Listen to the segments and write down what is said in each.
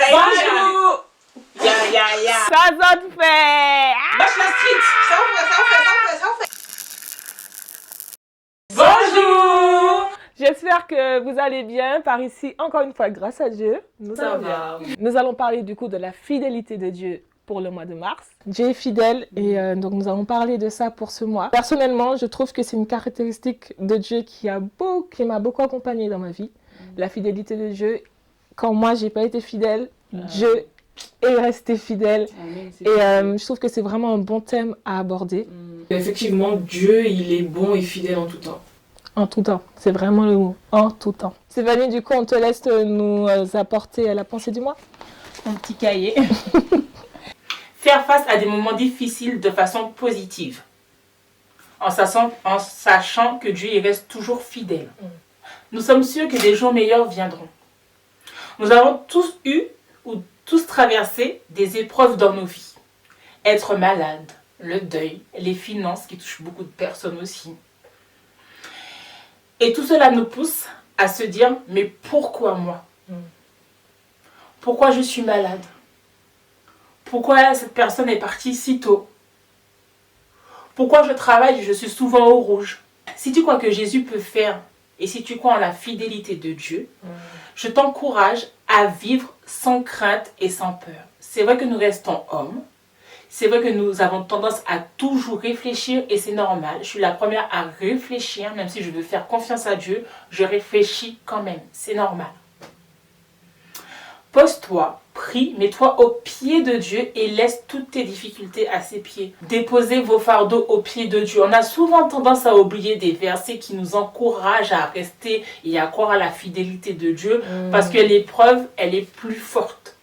Ça y est, Bonjour. ya. Ça te fait. Bâche la street. Ça en fait. Bonjour. J'espère que vous allez bien par ici. Encore une fois, grâce à Dieu, nous allons va. bien. Nous allons parler du coup de la fidélité de Dieu pour le mois de mars. Dieu est fidèle et donc nous allons parler de ça pour ce mois. Personnellement, je trouve que c'est une caractéristique de Dieu qui m'a beaucoup accompagnée dans ma vie. La fidélité de Dieu. Quand moi, j'ai pas été fidèle, Dieu est resté fidèle. Amen, Et je trouve que c'est vraiment un bon thème à aborder. Effectivement, Dieu, il est bon et fidèle en tout temps. En tout temps, c'est vraiment le mot, en tout temps. Stéphanie, du coup, on te laisse nous apporter la pensée du mois. Mon petit cahier. Faire face à des moments difficiles de façon positive. En sachant que Dieu il reste toujours fidèle. Nous sommes sûrs que des jours meilleurs viendront. Nous avons tous eu ou tous traversé des épreuves dans nos vies. Être malade, le deuil, les finances qui touchent beaucoup de personnes aussi. Et tout cela nous pousse à se dire, mais pourquoi moi? Pourquoi je suis malade? Pourquoi cette personne est partie si tôt? Pourquoi je travaille et je suis souvent au rouge? Si tu crois que Jésus peut faire et si tu crois en la fidélité de Dieu, je t'encourage à vivre sans crainte et sans peur. C'est vrai que nous restons hommes. C'est vrai que nous avons tendance à toujours réfléchir et c'est normal. Je suis la première à réfléchir, même si je veux faire confiance à Dieu, je réfléchis quand même. C'est normal. Pose-toi, prie, mets-toi au pied de Dieu et laisse toutes tes difficultés à ses pieds. Déposez vos fardeaux au pied de Dieu. On a souvent tendance à oublier des versets qui nous encouragent à rester et à croire à la fidélité de Dieu parce que l'épreuve, elle est plus forte.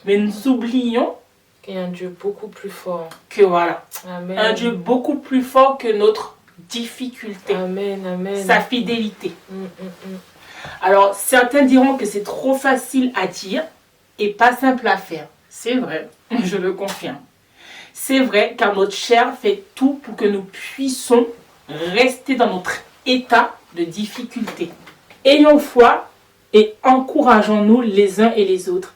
Mais nous oublions qu'il y a un Dieu beaucoup plus fort. Que voilà, Amen. un Dieu beaucoup plus fort que notre difficulté. Amen, amen. Sa fidélité. Alors, certains diront que c'est trop facile à dire et pas simple à faire. C'est vrai, je le confirme. C'est vrai car notre chair fait tout pour que nous puissions rester dans notre état de difficulté. Ayons foi et encourageons-nous les uns et les autres.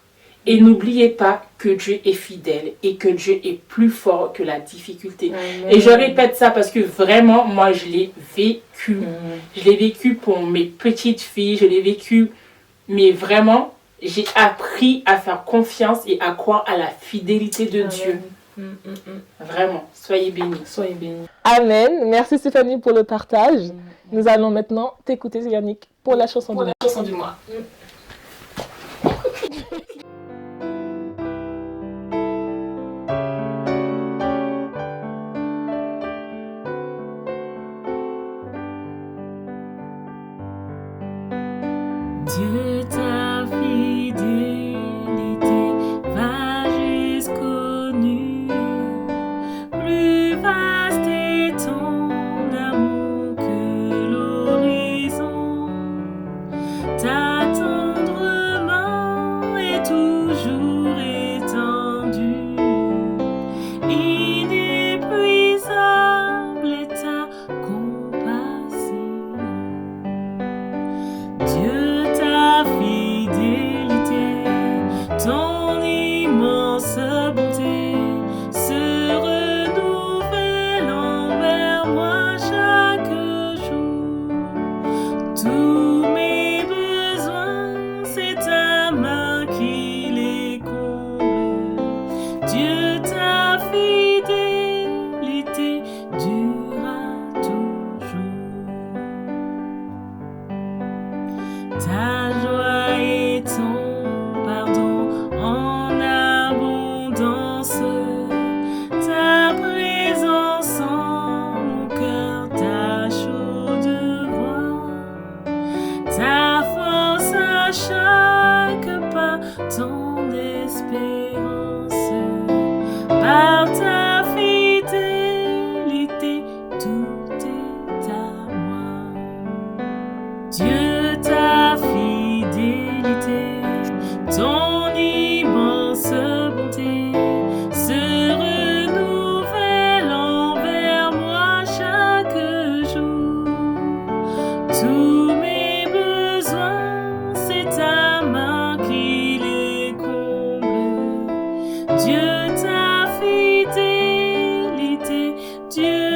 Et n'oubliez pas que Dieu est fidèle et que Dieu est plus fort que la difficulté. Amen. Et je répète ça parce que vraiment, moi, je l'ai vécu. Je l'ai vécu pour mes petites filles, je l'ai vécu, mais vraiment, j'ai appris à faire confiance et à croire à la fidélité de Dieu. Vraiment, soyez bénis. Soyez bénis. Amen. Merci Stéphanie pour le partage. Nous allons maintenant t'écouter, Yannick, pour la chanson du mois. Chanson du mois. Dieu, ta fidélité va jusqu'aux nues. Plus vaste est ton amour que l'horizon. Ta tendre main est toujours étendue. Inépuisable est ta compassion. Dieu, ta fidélité, ton immense bonté se renouvelle envers moi chaque jour. Tous mes besoins, c'est ta main qui les comble. Dieu, ta fidélité durera toujours. Ta joie et ton pardon en abondance, ta présence en mon cœur, ta chaude voix, ta force à chaque pas, ton espérance, par ta fidélité, tout est à moi. Dieu, ta fidélité, ton immense bonté se renouvelle envers moi chaque jour. Tous mes besoins, c'est ta main qui les comble. Dieu.